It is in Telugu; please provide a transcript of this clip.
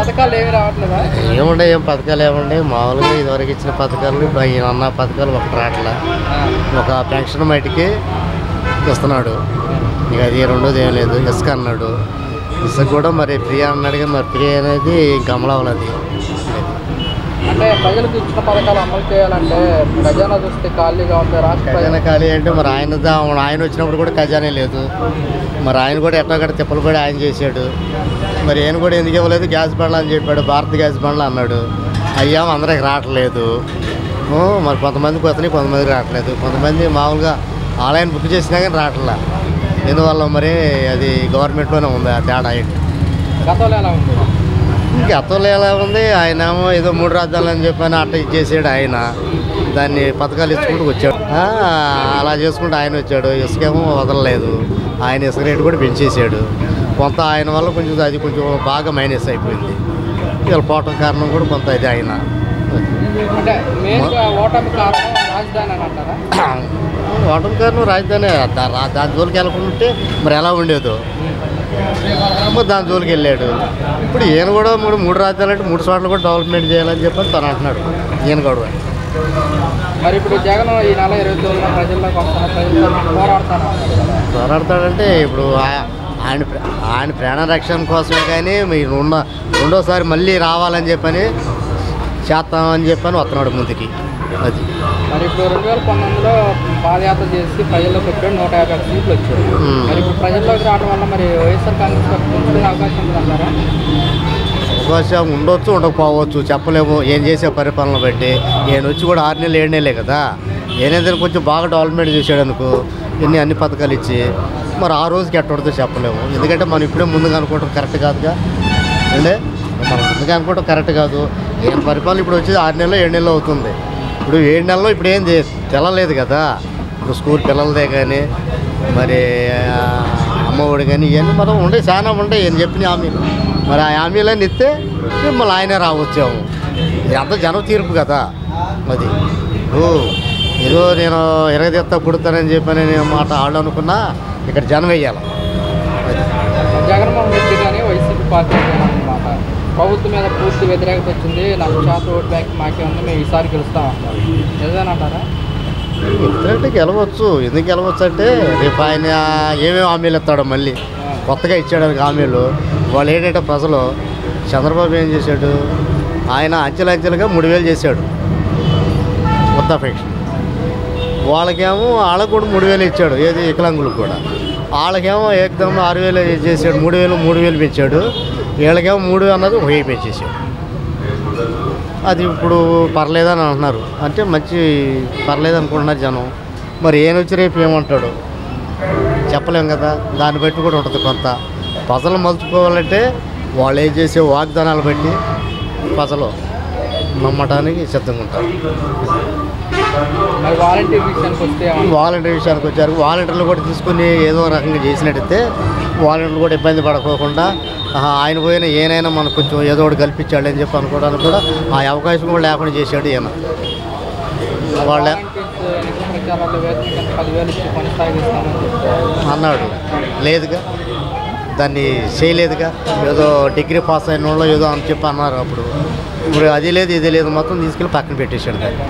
పథకాలు ఏమి రావట్లేదా? ఏముండే ఏం పథకాలు ఏముండే మామూలుగా ఇదివరకు ఇచ్చిన పథకాలు ఇప్పుడు అన్న పథకాలు ఒకటి రావట్లే. ఒక పెన్షన్ మట్టికి ఇస్తున్నాడు, ఇక అది రెండోది ఏం లేదు. ఇసుక అన్నాడు, ఇసుక కూడా మరి ఫ్రీ అన్నాడు కానీ మరి ఫ్రీ అనేది గమలవలేదు. అంటే ప్రజలకు ఇచ్చిన పథకాలు అమలు చేయాలంటే ఖజానా చూస్తే ఖాళీగా ఉంది. రాష్ట్ర ఖజానా ఖాళీ అంటే మరి ఆయన వచ్చినప్పుడు కూడా ఖజానే లేదు. మరి ఆయన కూడా ఎట్టగట్ట తిప్పలు పడి ఆయన చేశాడు. మరి ఆయన కూడా ఎందుకు ఇవ్వలేదు? గ్యాస్ బండ్లు అని చెప్పాడు, భారత్ గ్యాస్ బండ్లు అన్నాడు. అయ్యాము అందరికి రావట్లేదు. మరి కొంతమందికి వస్తున్నాయి, కొంతమందికి రావట్లేదు. కొంతమంది మామూలుగా ఆన్లైన్ బుక్ చేసినా కానీ రావట్లే. ఎందువల్ల మరి అది గవర్నమెంట్లోనే ఉంది ఆ తేడా. గతంలో ఎలా ఉంది? గతంలో ఎలా ఉంది? ఆయన ఏమో ఏదో 3 రాజధానులు అని చెప్పని అట్ట ఇచ్చేసాడు. ఆయన దాన్ని పథకాలు ఇచ్చుకుంటూ వచ్చాడు. అలా చేసుకుంటూ ఆయన వచ్చాడు. ఇసుకేమో వదలలేదు. ఆయన ఇసుక రేటు కూడా పెంచేసాడు. కొంత ఆయన వల్ల కొంచెం అది కొంచెం బాగా మైనస్ అయిపోయింది. వీళ్ళు పోవటం కారణం కూడా కొంత ఇది ఆయన. ఓటమి కారణం రాజధాని అని అంటారా? ఓటమి కారణం రాజధాని. దాని జోలికి వెళ్ళకుంటే మరి ఎలా ఉండేదో దాని జోలికి వెళ్ళాడు. ఇప్పుడు ఈయన కూడా 3 రాజధానులు అంటే 3 చోట్ల కూడా డెవలప్మెంట్ చేయాలని చెప్పని తను అంటున్నాడు. ఈయన కూడా మరి ఇప్పుడు జగన్ ఈ నెల 29న ప్రజల్లోకి వస్తాను పోరాడతాడంటే ఇప్పుడు ఆయన ప్రాణ రక్షణ కోసమే. కానీ మీరు రెండోసారి మళ్ళీ రావాలని చెప్పని చేస్తామని చెప్పని వస్తున్నాడు ముందుకి. అది మరి ఇప్పుడు 2019లో పాదయాత్ర చేసి ప్రజల్లోకి వచ్చాడు. 150 సీట్లు వచ్చాయి. మరి ఇప్పుడు ప్రజల్లోకి రావడం వల్ల మరి వైఎస్ఆర్ కాంగ్రెస్ పార్టీ అవకాశం ఉందంటారా? అవకాశం ఉండొచ్చు, ఉండకపోవచ్చు, చెప్పలేము. ఏం చేసే పరిపాలన బట్టి. నేను వచ్చి కూడా 6 నెలలు 7 నెలలే కదా. ఏదైనా కొంచెం బాగా డెవలప్మెంట్ చేశాడు అనుకో, అన్ని పథకాలు ఇచ్చి మరి ఆ రోజుకి ఎట్టడుతో చెప్పలేము. ఎందుకంటే మనం ఇప్పుడే ముందుగా అనుకోవటం కరెక్ట్ కాదుగా. అంటే మనం ముందుగా అనుకోవటం కరెక్ట్ కాదు. ఈయన పరిపాలన ఇప్పుడు వచ్చి 6 నెలలు 7 నెలలు అవుతుంది. ఇప్పుడు 7 నెలల్లో ఇప్పుడు ఏం తెలలేదు కదా. ఇప్పుడు స్కూల్ పిల్లలదే కానీ మరి అమ్మఒడి కానీ ఇవన్నీ మనం ఉండే చాలా ఉండే ఈయన చెప్పిన హామీలు. మరి ఆ హామీలన్నీ ఇస్తే మిమ్మల్ని ఆయనే రావచ్చాము. ఎంత జనం తీర్పు కదా. అది ఏదో నేను ఎరగదెత్తా పుడతానని చెప్పని నేను మాట ఆడు అనుకున్నా, ఇక్కడ జనం వేయాలి. అది జగన్మోహన్ రెడ్డి కానీ వైసీపీ పార్టీ అన్నమాట ప్రభుత్వం మీద పూర్తి వ్యతిరేకత వచ్చింది. 40% ఓట్ బ్యాంక్ మాకే ఉంది, మేము ఈసారి గెలుస్తామంటారు. నిజమేనంటారా? ఎందుకంటే గెలవచ్చు. ఎందుకు గెలవచ్చు అంటే రేపు ఆయన ఏమేమి హామీలు ఇస్తాడో మళ్ళీ కొత్తగా ఇచ్చాడు హామీలు. వాళ్ళు ఏంటంటే ప్రజలు చంద్రబాబు ఏం చేశాడు? ఆయన అంచెలంచెలుగా 3000 చేశాడు వృద్ధా పెన్షన్. వాళ్ళకేమో వాళ్ళకు కూడా 3000 ఇచ్చాడు. ఏది వికలాంగులకు కూడా. వాళ్ళకేమో ఏకదమ్ 6000 చేశాడు. 3000 పెంచాడు. వీళ్ళకేమో 3 అన్నది 1000 పెంచేసాడు. అది ఇప్పుడు పర్లేదని అంటున్నారు. అంటే మంచి పర్లేదు అనుకుంటున్నారు జనం. మరి ఏం వచ్చి రేపు ఏమంటాడు చెప్పలేం కదా. దాన్ని బట్టి కూడా ఉంటుంది. కొంత ప్రజలు మలుచుకోవాలంటే వాళ్ళు ఏం చేసే వాగ్దానాలు బట్టి ప్రజలు నమ్మటానికి సిద్ధంగా ఉంటారు. వాలంటీర్ విషయానికి వచ్చారు. వాలంటీర్లు కూడా తీసుకుని ఏదో రకంగా చేసినట్టయితే వాలంటీర్లు కూడా ఇబ్బంది పడకోకుండా ఆయన పోయినా ఏనైనా మనకు కొంచెం ఏదో ఒకటి కల్పించాడు అని చెప్పి అనుకోవడానికి కూడా ఆ అవకాశం కూడా లేకుండా చేశాడు ఈయన. వాళ్ళ అన్నాడు లేదుగా, దాన్ని చేయలేదుగా. ఏదో డిగ్రీ పాస్ అయిన వాళ్ళు ఏదో అని చెప్పి అన్నారు అప్పుడు. ఇప్పుడు అది లేదు ఇది లేదు మొత్తం తీసుకెళ్ళి పక్కన పెట్టేశాడు దాన్ని.